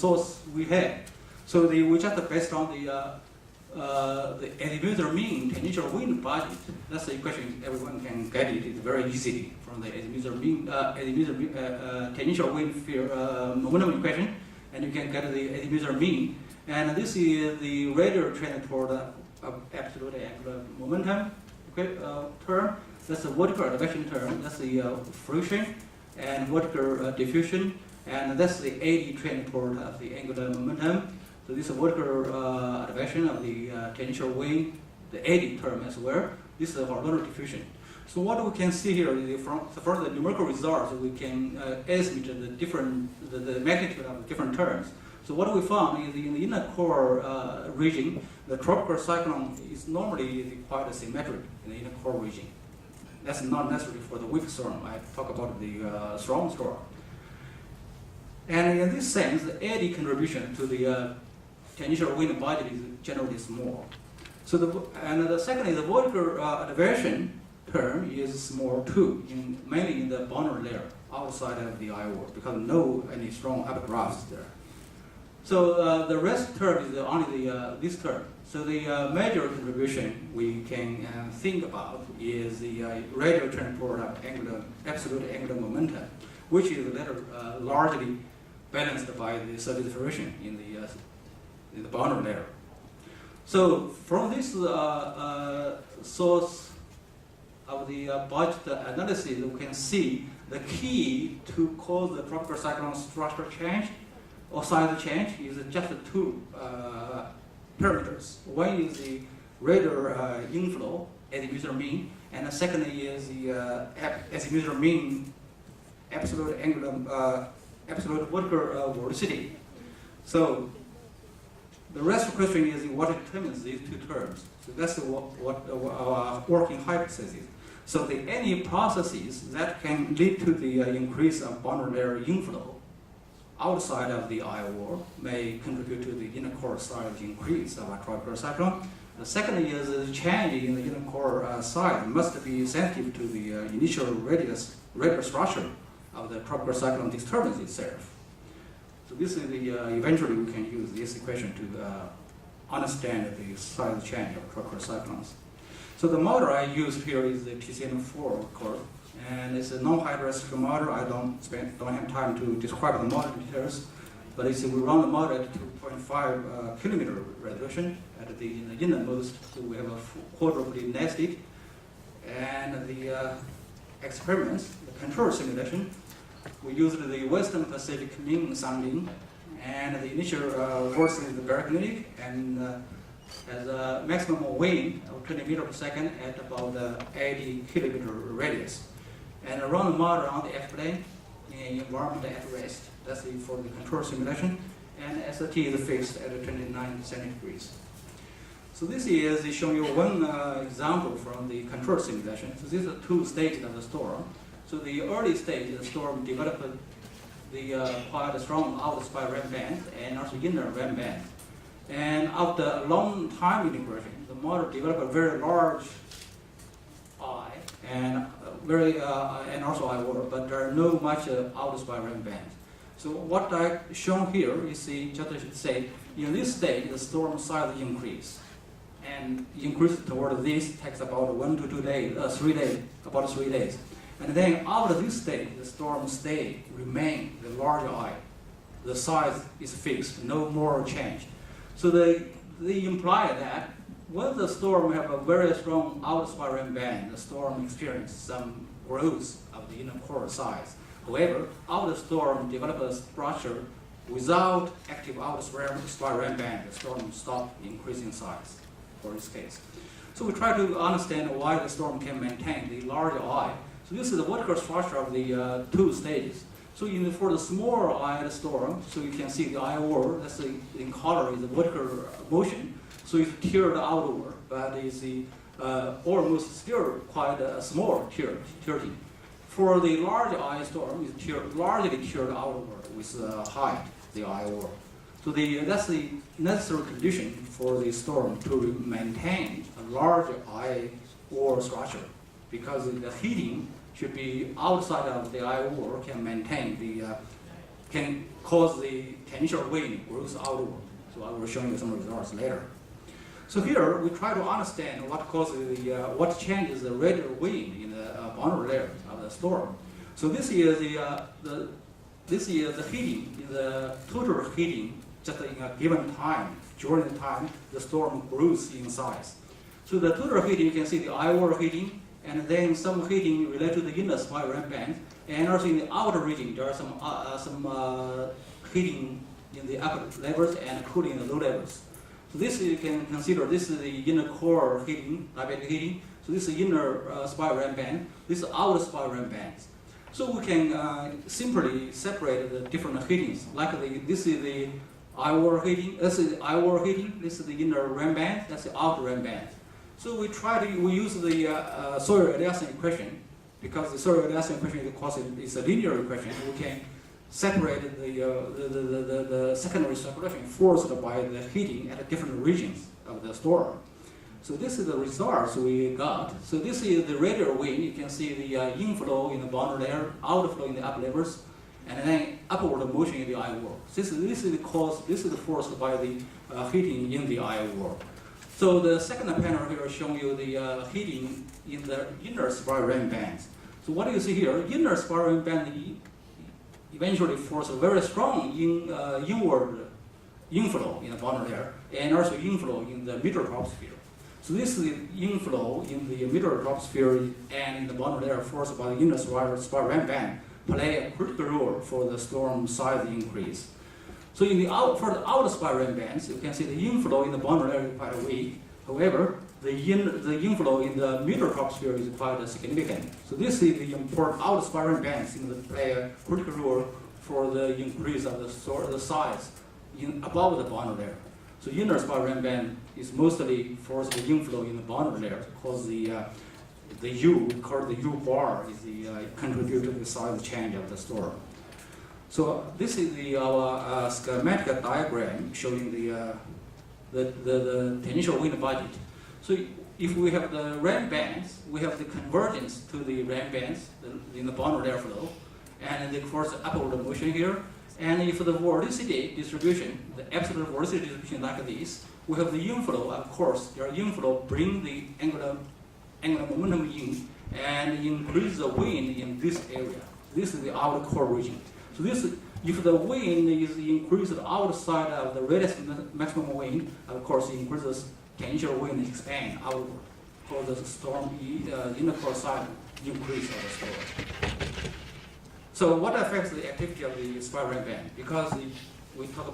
source we had. So we just based on the azimuthal mean tangential wind budget. That's the equation everyone can get it. It's very easy from the azimuthal mean tangential wind field momentum equation, and you can get the azimuthal mean. And this is the radial transport of absolute angular momentum term. That's the vertical elevation term. That's the friction and vertical diffusion, and that's the eddy transport of the angular momentum. So this is vertical elevation of the tangential wind, the eddy term as well. This is the horizontal diffusion. So what we can see here is from the numerical results, we can estimate the magnitude of the different terms. So what we found is in the inner core region, the tropical cyclone is normally quite symmetric in the inner core region. That's not necessary for the weak storm. I talk about the strong storm. And in this sense, the eddy contribution to the tangential wind budget is generally small. So the second is the vertical elevation term is small too, mainly in the boundary layer outside of the eye wall, because no any strong updrafts there. So the rest term is only this term. So the major contribution we can think about is the radial transport of absolute angular momentum, which is largely balanced by the surface friction in the boundary layer. So from this source of the budget analysis, we can see the key to cause the tropical cyclone structure change or size change is just two parameters. One is the radial inflow, azimuthal mean, and the second is the azimuthal mean absolute angular, absolute vertical velocity. So the rest of the question is what determines these two terms. So that's what our working hypothesis is. So any processes that can lead to the increase of boundary layer inflow outside of the eye wall may contribute to the inner core size increase of a tropical cyclone. The second is the change in the inner core size must be sensitive to the initial radial structure of the tropical cyclone disturbance itself. So this is eventually we can use this equation to understand the size change of tropical cyclones. So the model I used here is the TCN4 curve, and it's a non-hydroelectric model. I don't have time to describe the model details, but we run the model at 2.5 kilometer resolution in the innermost. So we have a quadruply nested, and the experiments, the control simulation, we used the Western Pacific mean sounding, and the initial force is the barokinetic, and has a maximum wind of 20 meters per second at about 80 kilometer radius. And run the model on the F-plane in environment at rest. That's for the control simulation. And SRT is fixed at 29 centigrades. So this is showing you one example from the control simulation. So these are two stages of the storm. So the early stage, the storm developed quite a strong outer spiral band and also inner ram band. And after a long time integration, the model developed a very large eye and and also eye water, but there are no much outer spiral band. So what I shown here is just to say, in this stage, the storm size increase. And increase toward this takes about 1 to 2 days, 3 days, about 3 days. And then after this stage, the storm remain the larger eye. The size is fixed, no more change. So they imply that when the storm have a very strong outer spiral band, the storm experiences some growth of the inner core size. However, after the storm develops a structure without active outer spiral band, the storm stops increasing size for this case. So we try to understand why the storm can maintain the larger eye. So this is the vertical structure of the two stages. So for the smaller eye storm, so you can see the eye wall, that's in color is the vertical motion. So it's tiered outward, but it's almost still quite a small tilting. For the large eye storm, it's largely tiered outward with height, the eye wall. So that's the necessary condition for the storm to maintain a large eye wall structure, because the heating should be outside of the eye wall, can maintain the can cause the tangential wind growth outward. So I will show you some results later. So here we try to understand what causes what changes the radial wind in the boundary layer of the storm. So this is the heating, the total heating just in a given time. During the time the storm grows in size. So the total heating, you can see the I-wall heating, and then some heating related to the inner spiral band, and also in the outer region there are some heating in the upper levels and cooling in the low levels. So this you can consider this is the inner core heating, diabatic heating. So this is the inner spiral band. This is outer spiral bands. So we can simply separate the different heatings. Like this is the I-wall heating. This is the I-wall heating. This is the inner RAM band. That's the outer RAM band. So we use the Sawyer-Eliason equation, because the Sawyer-Eliason equation is a linear equation. We can separate the secondary circulation forced by the heating at different regions of the storm. So this is the results we got. So this is the radial wind. You can see the inflow in the boundary layer, outflow in the upper levels, and then upward motion in the I-wall. This is the force by the heating in the I-wall. So the second panel here is showing you the heating in the inner spiral bands. So what do you see here? Inner spiral band eventually force a very strong inward inflow in the boundary layer, and also inflow in the middle troposphere. So this is the inflow in the middle troposphere and in the boundary layer forced by the inner spiral band play a critical role for the storm size increase. So for the outer spiral bands, you can see the inflow in the boundary layer is quite weak. However, the inflow in the middle troposphere is quite significant. So this is the important outer spiral bands play a critical role for the increase of the size above the boundary layer. So inner spiral band is mostly for the inflow in the boundary layer, because the U, called the U bar, is the contribute to the size change of the storm. So this is our schematic diagram showing the tangential wind budget. So if we have the RAM bands, we have the convergence to the RAM bands in the boundary layer flow, and of course the upward motion here. And if the vorticity distribution, the absolute vorticity distribution like this, we have the inflow, of course, their inflow bring the angular momentum in and increase the wind in this area. This is the outer core region. So if the wind is increased outside of the radius maximum wind, of course it increases tangential wind expand outward, because the storm inner core side increase of the storm. So what affects the activity of the spiral band? Because we talk